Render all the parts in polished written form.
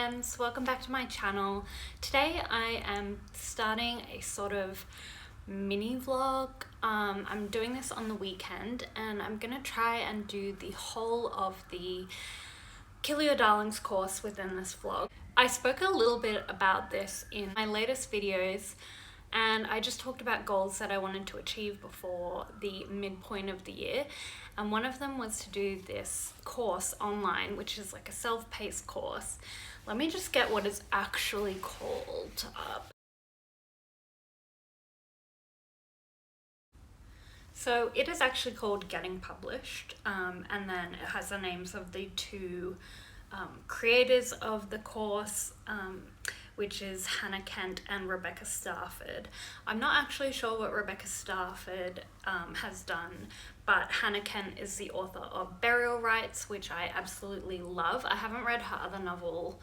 friends, welcome back to my channel. Today I am starting a sort of mini vlog. I'm doing this on the weekend and I'm gonna try and do the whole of the Kill Your Darlings course within this vlog. I spoke a little bit about this in my latest videos and I just talked about goals that I wanted to achieve before the midpoint of the year, and one of them was to do this course online, which is like a self-paced course. Let me just get what it's actually called up. So it is actually called Getting Published, and then it has the names of the two creators of the course, which is Kent and Rebecca Starford. I'm not actually sure what Rebecca Starford has done, but Kent is the author of Burial Rites, which I absolutely love. I haven't read her other novel,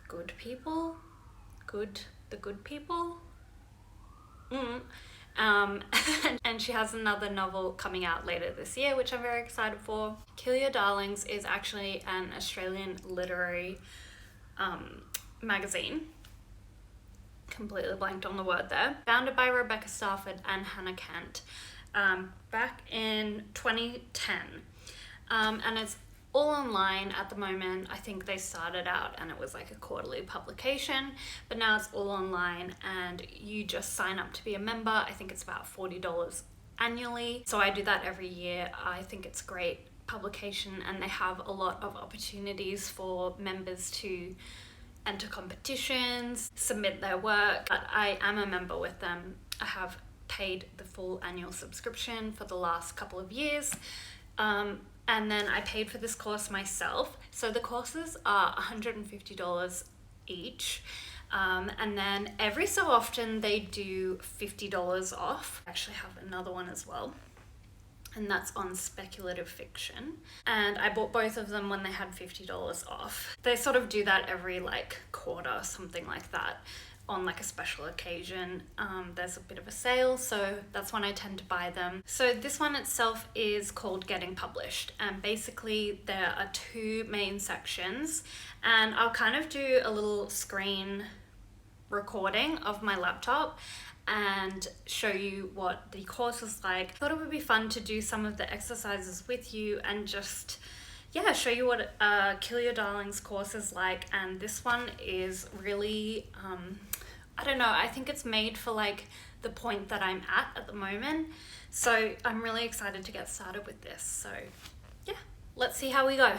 The Good People? And she has another novel coming out later this year, which I'm very excited for. Kill Your Darlings is actually an Australian literary magazine. Completely blanked on the word there. Founded by Rebecca Starford and Hannah Kent back in 2010. And it's all online at the moment. I think they started out and it was like a quarterly publication, but now it's all online and you just sign up to be a member. I think it's about $40 annually. So I do that every year. I think it's great publication and they have a lot of opportunities for members to enter competitions, submit their work. But I am a member with them. I have paid the full annual subscription for the last couple of years. And then I paid for this course myself. So the courses are $150 each. And then every so often they do $50 off. I actually have another one as well, and that's on speculative fiction. And I bought both of them when they had $50 off. They sort of do that every like quarter, something like that, on like a special occasion. There's a bit of a sale, so that's when I tend to buy them. So this one itself is called Getting Published, and basically there are two main sections, and I'll kind of do a little screen recording of my laptop and show you what the course is like. I thought it would be fun to do some of the exercises with you and just show you what Kill Your Darlings course is like. And this one is really I don't know, I think it's made for like the point that I'm at the moment, so I'm really excited to get started with this. So yeah, let's see how we go.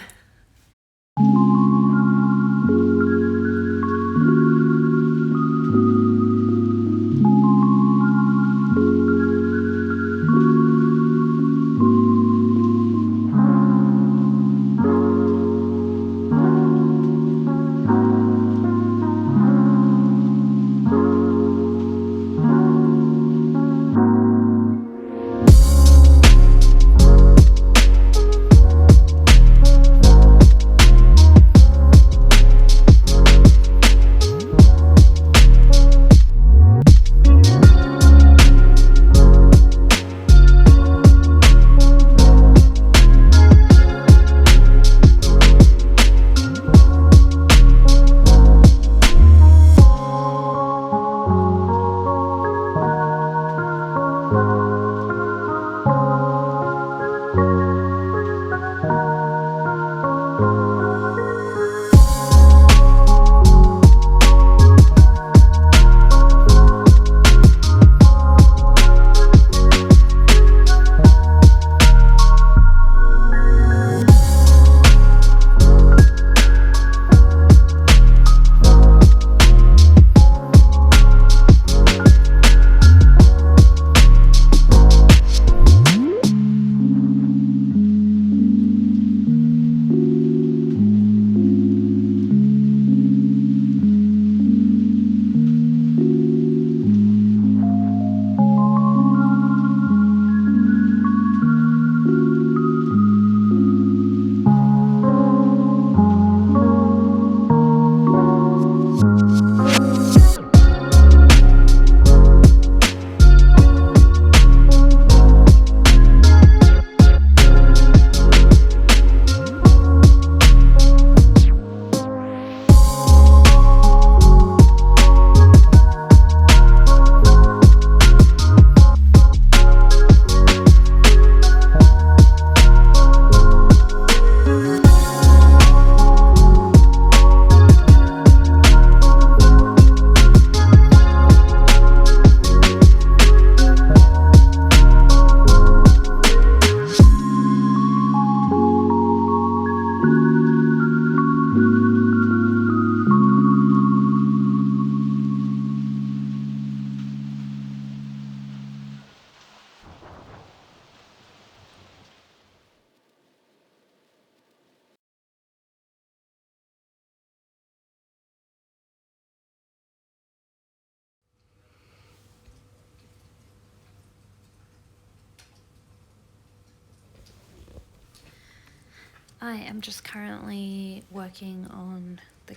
I am just currently working on the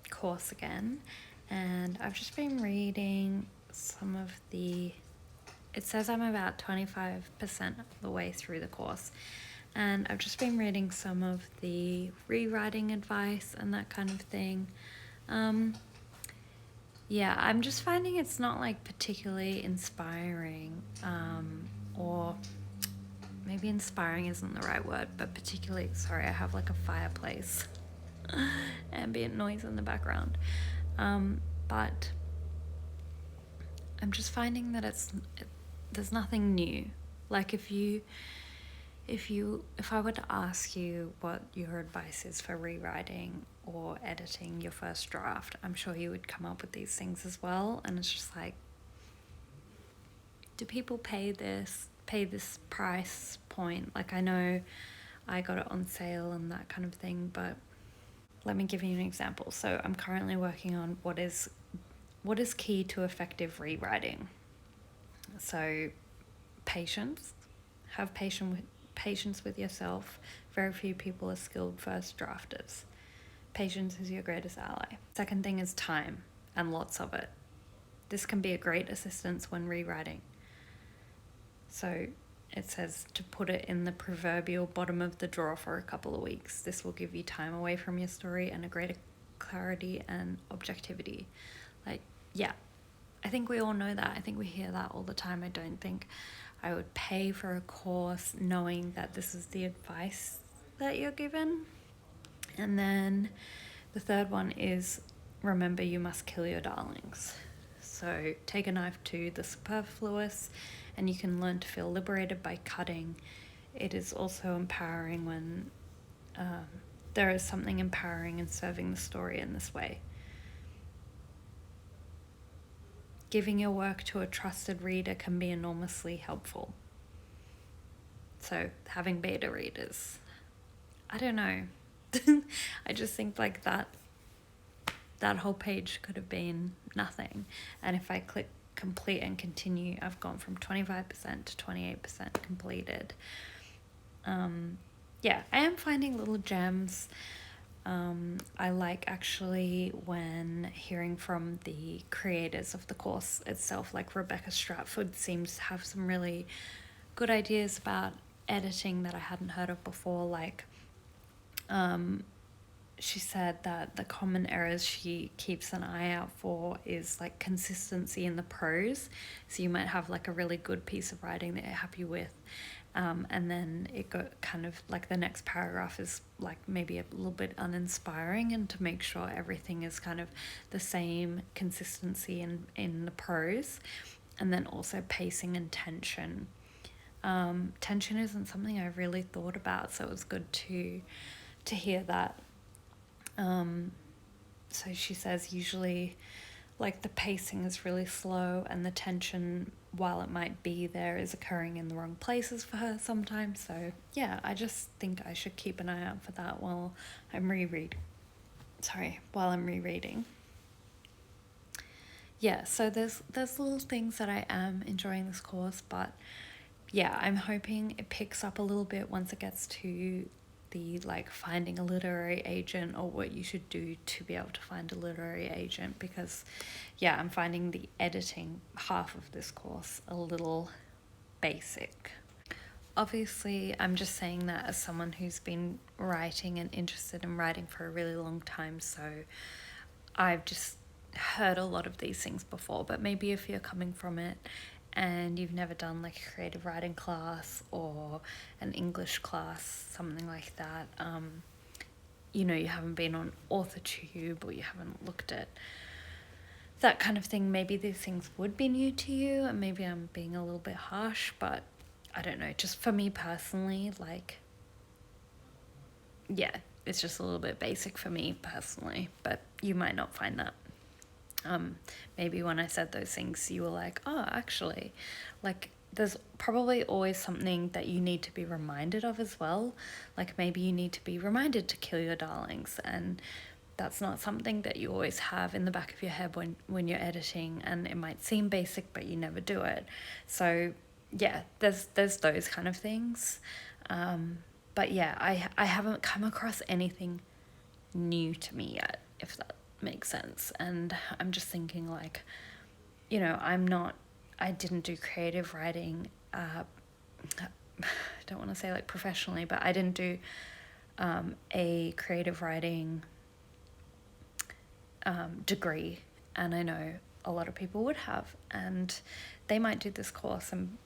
course again, and I've just been reading some of the. It says I'm about 25% of the way through the course, and I've just been reading some of the rewriting advice and that kind of thing. Yeah, I'm just finding it's not like particularly inspiring, or maybe inspiring isn't the right word, but particularly, sorry, I have like a fireplace, ambient noise in the background. But I'm just finding that there's nothing new. Like if I were to ask you what your advice is for rewriting or editing your first draft, I'm sure you would come up with these things as well. And it's just like, do people pay this price point? Like, I know I got it on sale and that kind of thing, but let me give you an example. So I'm currently working on what is key to effective rewriting. So patience, have patience with yourself. Very few people are skilled first drafters. Patience is your greatest ally. Second thing is time, and lots of it. This can be a great assistance when rewriting. So it says to put it in the proverbial bottom of the drawer for a couple of weeks. This will give you time away from your story and a greater clarity and objectivity. Like, yeah, I think we all know that. I think we hear that all the time. I don't think I would pay for a course knowing that this is the advice that you're given. And then the third one is, remember you must kill your darlings. So take a knife to the superfluous, and you can learn to feel liberated by cutting. It is also empowering when there is something empowering in serving the story in this way. Giving your work to a trusted reader can be enormously helpful. So having beta readers, I don't know. I just think like that whole page could have been nothing. And if I click complete and continue, I've gone from 25% to 28% completed. Yeah, I am finding little gems. I like actually when hearing from the creators of the course itself, like Rebecca Starford seems to have some really good ideas about editing that I hadn't heard of before. Like, she said that the common errors she keeps an eye out for is like consistency in the prose. So you might have like a really good piece of writing that you're happy with, and then it got kind of like the next paragraph is like maybe a little bit uninspiring, and to make sure everything is kind of the same consistency in the prose, and then also pacing and tension. Tension isn't something I really thought about, so it was good to hear that. So she says usually like the pacing is really slow, and the tension, while it might be there, is occurring in the wrong places for her sometimes. So yeah, I just think I should keep an eye out for that while I'm rereading. Yeah, so there's little things that I am enjoying this course, but yeah, I'm hoping it picks up a little bit once it gets to the like finding a literary agent, or what you should do to be able to find a literary agent, because yeah, I'm finding the editing half of this course a little basic. Obviously, I'm just saying that as someone who's been writing and interested in writing for a really long time, so I've just heard a lot of these things before. But maybe if you're coming from it and you've never done like a creative writing class or an English class, something like that, you know, you haven't been on AuthorTube or you haven't looked at that kind of thing, maybe these things would be new to you, and maybe I'm being a little bit harsh, but I don't know, just for me personally, like, yeah, it's just a little bit basic for me personally, but you might not find that. Maybe when I said those things, you were like, oh, actually, like, there's probably always something that you need to be reminded of as well. Like, maybe you need to be reminded to kill your darlings, and that's not something that you always have in the back of your head when you're editing, and it might seem basic, but you never do it. So, yeah, there's those kind of things. But yeah, I haven't come across anything new to me yet, if that makes sense. And I'm just thinking, like, you know, I didn't do creative writing, I don't want to say like professionally, but I didn't do a creative writing degree, and I know a lot of people would have, and they might do this course and,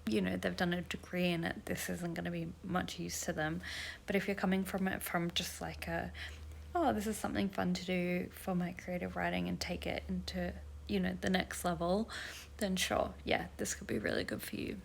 you know, they've done a degree in it. This isn't going to be much use to them. But if you're coming from it from just like oh, this is something fun to do for my creative writing and take it into, you know, the next level, then sure, yeah, this could be really good for you.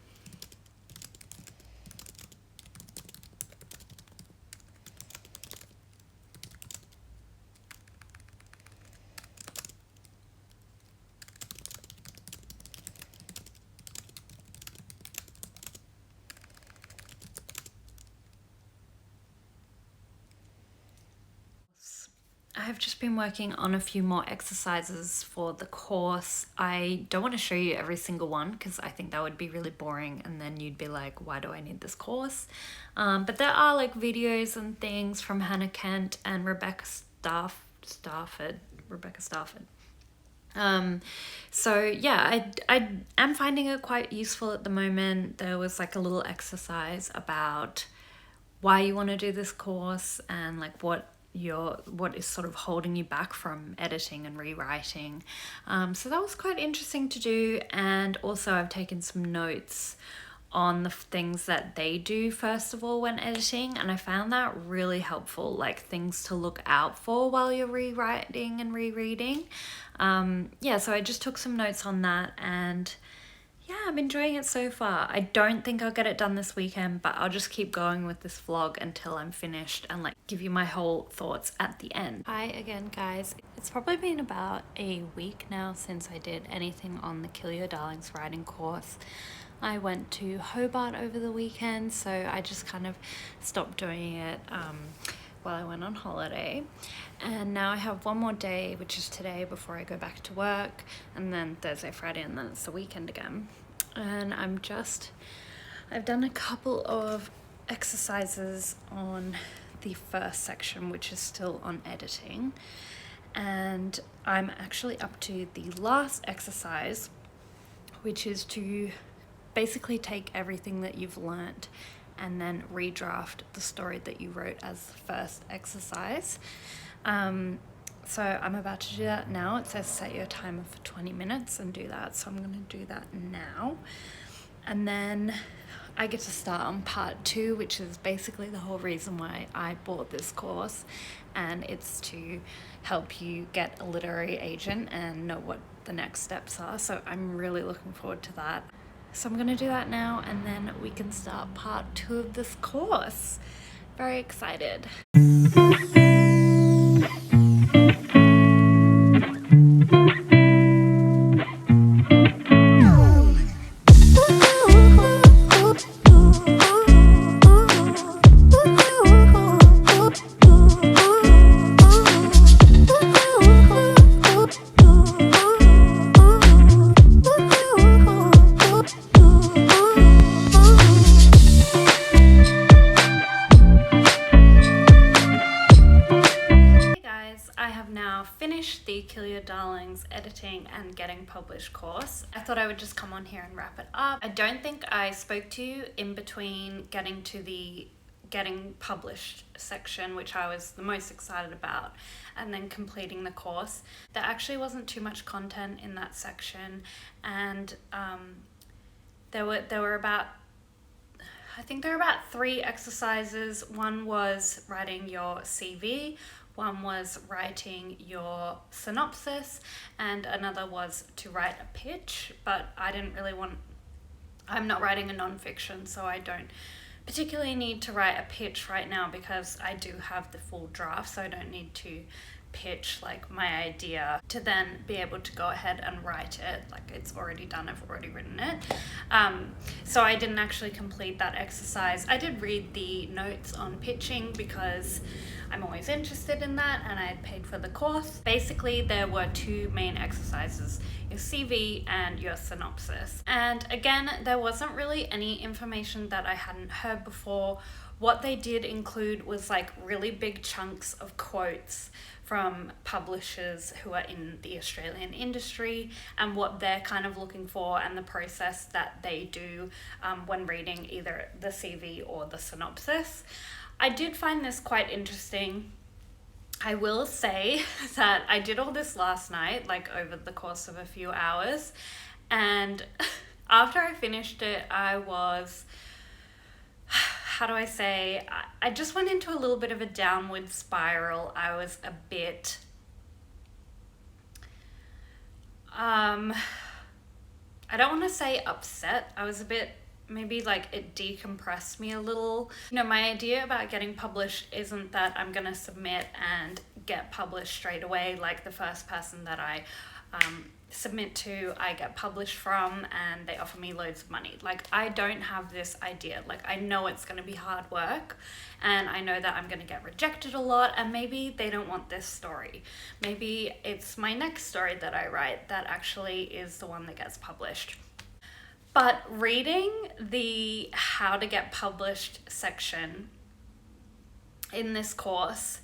I've just been working on a few more exercises for the course. I don't want to show you every single one because I think that would be really boring, and then you'd be like, why do I need this course? But there are like videos and things from Hannah Kent and Rebecca Starford. So yeah, I am finding it quite useful at the moment. There was like a little exercise about why you want to do this course and like what is sort of holding you back from editing and rewriting. So that was quite interesting to do. And also I've taken some notes on the things that they do first of all when editing, and I found that really helpful, like things to look out for while you're rewriting and rereading. Yeah, so I just took some notes on that, and yeah, I'm enjoying it so far. I don't think I'll get it done this weekend, but I'll just keep going with this vlog until I'm finished and like give you my whole thoughts at the end. Hi again, guys. It's probably been about a week now since I did anything on the Kill Your Darlings writing course. I went to Hobart over the weekend, so I just kind of stopped doing it while I went on holiday. And now I have one more day, which is today, before I go back to work, and then Thursday, Friday, and then it's the weekend again. And I've done a couple of exercises on the first section, which is still on editing, and I'm actually up to the last exercise, which is to basically take everything that you've learnt and then redraft the story that you wrote as the first exercise. So I'm about to do that now. It says set your timer for 20 minutes and do that. So I'm going to do that now. And then I get to start on part 2, which is basically the whole reason why I bought this course. And it's to help you get a literary agent and know what the next steps are. So I'm really looking forward to that. So I'm going to do that now, and then we can start part 2 of this course. Very excited. Finished the Kill Your Darlings editing and getting published course. I thought I would just come on here and wrap it up. I don't think I spoke to you in between getting to the getting published section, which I was the most excited about, and then completing the course. There actually wasn't too much content in that section, and there were about, I think there were about 3 exercises. One was writing your CV, one was writing your synopsis, and another was to write a pitch, but I'm not writing a non-fiction, so I don't particularly need to write a pitch right now because I do have the full draft, so I don't need to pitch like my idea to then be able to go ahead and write it. Like, it's already done, I've already written it. So I didn't actually complete that exercise. I did read the notes on pitching because I'm always interested in that, and I had paid for the course. Basically, there were 2 main exercises, your CV and your synopsis. And again, there wasn't really any information that I hadn't heard before what they did include was like really big chunks of quotes from publishers who are in the Australian industry and what they're kind of looking for and the process that they do when reading either the CV or the synopsis. I did find this quite interesting. I will say that I did all this last night, like over the course of a few hours, and after I finished it, I was, how do I say, I just went into a little bit of a downward spiral. I was a bit, I don't want to say upset. I was a bit, maybe like it decompressed me a little. You know, my idea about getting published isn't that I'm going to submit and get published straight away. Like the first person that I submit to, I get published from and they offer me loads of money. Like I don't have this idea. Like I know it's going to be hard work and I know that I'm going to get rejected a lot and maybe they don't want this story. Maybe it's my next story that I write that actually is the one that gets published. But reading the how to get published section in this course,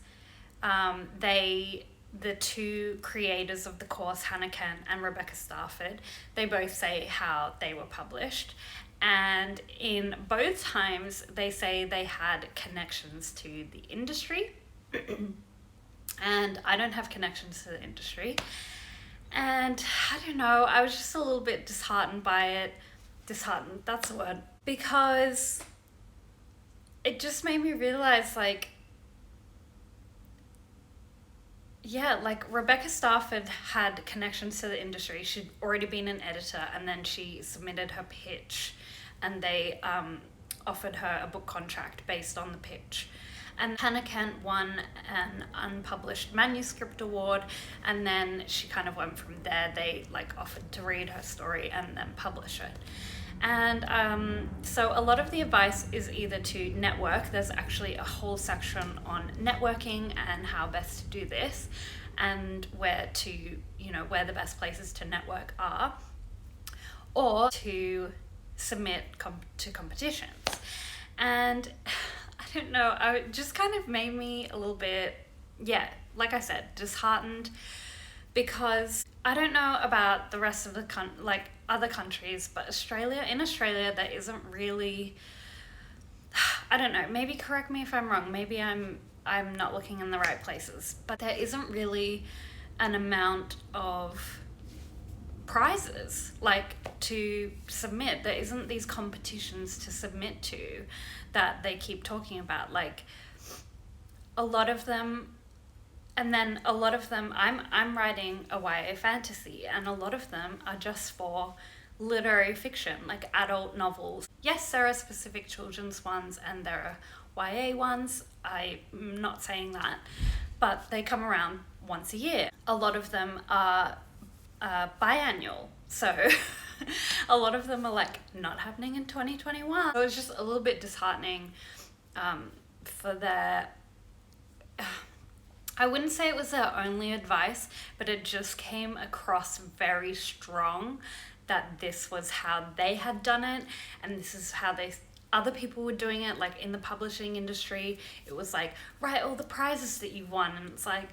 the two creators of the course, Hannah Kent and Rebecca Starford, they both say how they were published. And in both times, they say they had connections to the industry. And I don't have connections to the industry. And I don't know, I was just a little bit disheartened by it. Disheartened, that's the word. Because it just made me realize, like, yeah, like Rebecca Starford had connections to the industry. She'd already been an editor and then she submitted her pitch and they offered her a book contract based on the pitch. And Hannah Kent won an unpublished manuscript award and then she kind of went from there. They like offered to read her story and then publish it. And so a lot of the advice is either to network. There's actually a whole section on networking and how best to do this and where to, you know, where the best places to network are, or to submit to competitions. And I don't know, it just kind of made me a little bit, yeah, like I said, disheartened, because I don't know about the rest of the other countries, but in Australia there isn't really, I don't know, maybe correct me if I'm wrong, maybe I'm not looking in the right places, but there isn't really an amount of prizes like to submit. There isn't these competitions to submit to that they keep talking about, like a lot of them. And then a lot of them, I'm writing a YA fantasy, and a lot of them are just for literary fiction, like adult novels. Yes, there are specific children's ones and there are YA ones. I'm not saying that, but they come around once a year. A lot of them are biannual, so a lot of them are like not happening in 2021. So it was just a little bit disheartening for their... I wouldn't say it was their only advice, but it just came across very strong that this was how they had done it and this is how other people were doing it. Like in the publishing industry, it was like, write all the prizes that you won, and it's like,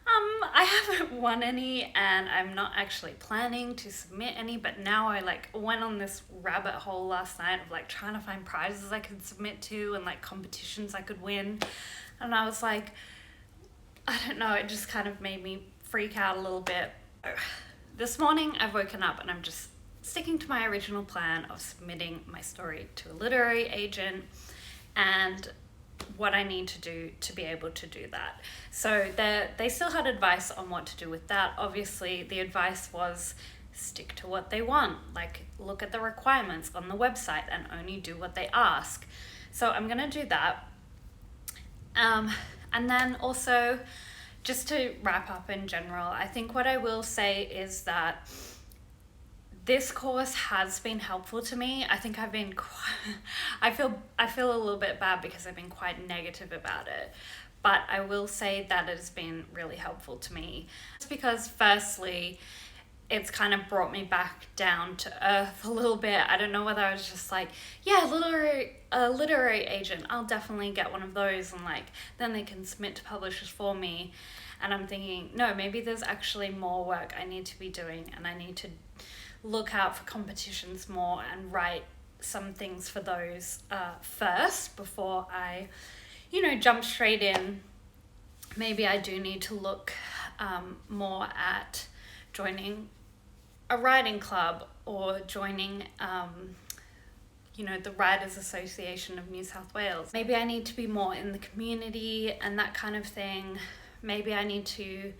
I haven't won any and I'm not actually planning to submit any, but now I like went on this rabbit hole last night of like trying to find prizes I could submit to and like competitions I could win, and I was like, I don't know, it just kind of made me freak out a little bit. This morning I've woken up and I'm just sticking to my original plan of submitting my story to a literary agent and what I need to do to be able to do that. So they still had advice on what to do with that. Obviously the advice was stick to what they want, like look at the requirements on the website and only do what they ask. So I'm gonna do that. And then also, just to wrap up in general, I think what I will say is that this course has been helpful to me. I think I've been I feel a little bit bad because I've been quite negative about it, but I will say that it has been really helpful to me. It's because firstly, it's kind of brought me back down to earth a little bit. I don't know whether I was just like, yeah, a literary agent, I'll definitely get one of those, and like then they can submit to publishers for me. And I'm thinking, no, maybe there's actually more work I need to be doing, and I need to look out for competitions more and write some things for those first before I, jump straight in. Maybe I do need to look more at joining a writing club or joining the Writers Association of New South Wales. Maybe I need to be more in the community and that kind of thing. Maybe I need to,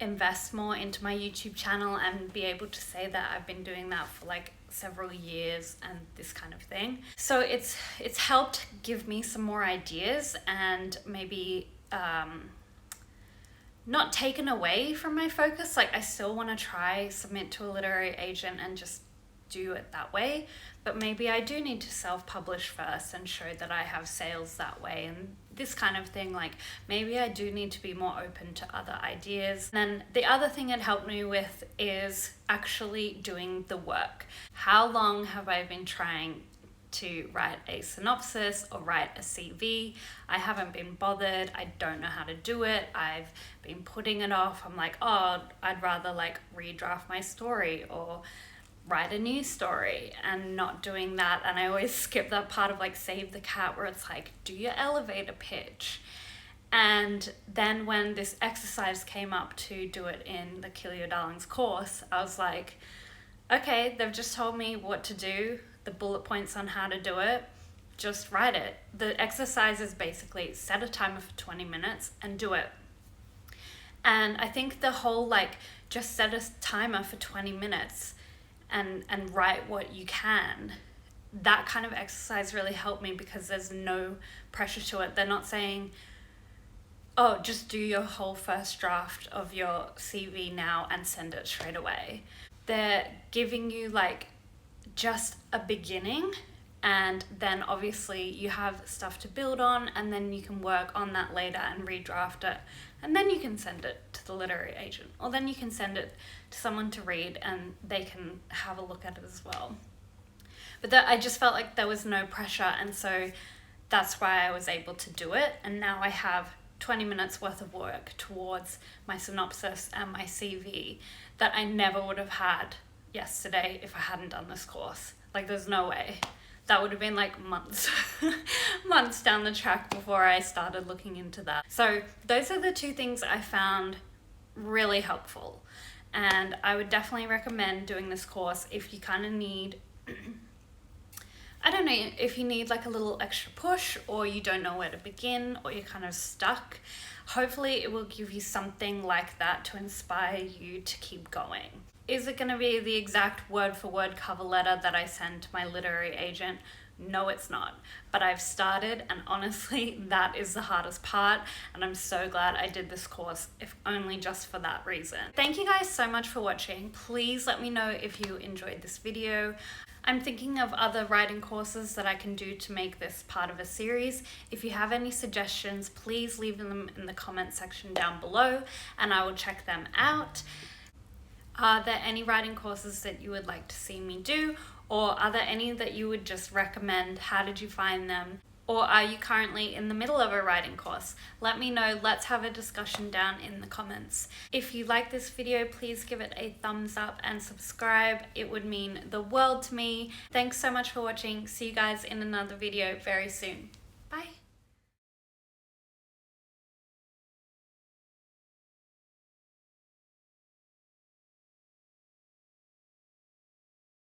invest more into my YouTube channel and be able to say that I've been doing that for like several years and this kind of thing. So it's helped give me some more ideas, and maybe not taken away from my focus. Like I still want to submit to a literary agent and just do it that way, but maybe I do need to self-publish first and show that I have sales that way and this kind of thing. Like maybe I do need to be more open to other ideas. And then the other thing it helped me with is actually doing the work. How long have I been trying to write a synopsis or write a CV? I haven't been bothered. I don't know how to do it. I've been putting it off. I'm like, oh, I'd rather like redraft my story or write a new story, and not doing that. And I always skip that part of like Save the Cat where it's like, do your elevator pitch. And then when this exercise came up to do it in the Kill Your Darlings course, I was like, okay, they've just told me what to do, the bullet points on how to do it, just write it. The exercise is basically set a timer for 20 minutes and do it. And I think the whole like just set a timer for 20 minutes and write what you can, that kind of exercise really helped me because there's no pressure to it. They're not saying, oh, just do your whole first draft of your CV now and send it straight away. They're giving you like just a beginning, and then obviously you have stuff to build on, and then you can work on that later and redraft it, and then you can send it to the literary agent, or then you can send it to someone to read and they can have a look at it as well. But I just felt like there was no pressure, and so that's why I was able to do it. And now I have 20 minutes worth of work towards my synopsis and my CV that I never would have had yesterday if I hadn't done this course. Like there's no way. That would have been like months down the track before I started looking into that. So those are the two things I found really helpful, and I would definitely recommend doing this course if you kind of need I don't know, if you need like a little extra push, or you don't know where to begin, or you're kind of stuck. Hopefully it will give you something like that to inspire you to keep going. Is it going to be the exact word for word cover letter that I send to my literary agent? No, it's not. But I've started, and honestly, that is the hardest part. And I'm so glad I did this course, if only just for that reason. Thank you guys so much for watching. Please let me know if you enjoyed this video. I'm thinking of other writing courses that I can do to make this part of a series. If you have any suggestions, please leave them in the comment section down below and I will check them out. Are there any writing courses that you would like to see me do? Or are there any that you would just recommend? How did you find them? Or are you currently in the middle of a writing course? Let me know. Let's have a discussion down in the comments. If you like this video, please give it a thumbs up and subscribe. It would mean the world to me. Thanks so much for watching. See you guys in another video very soon.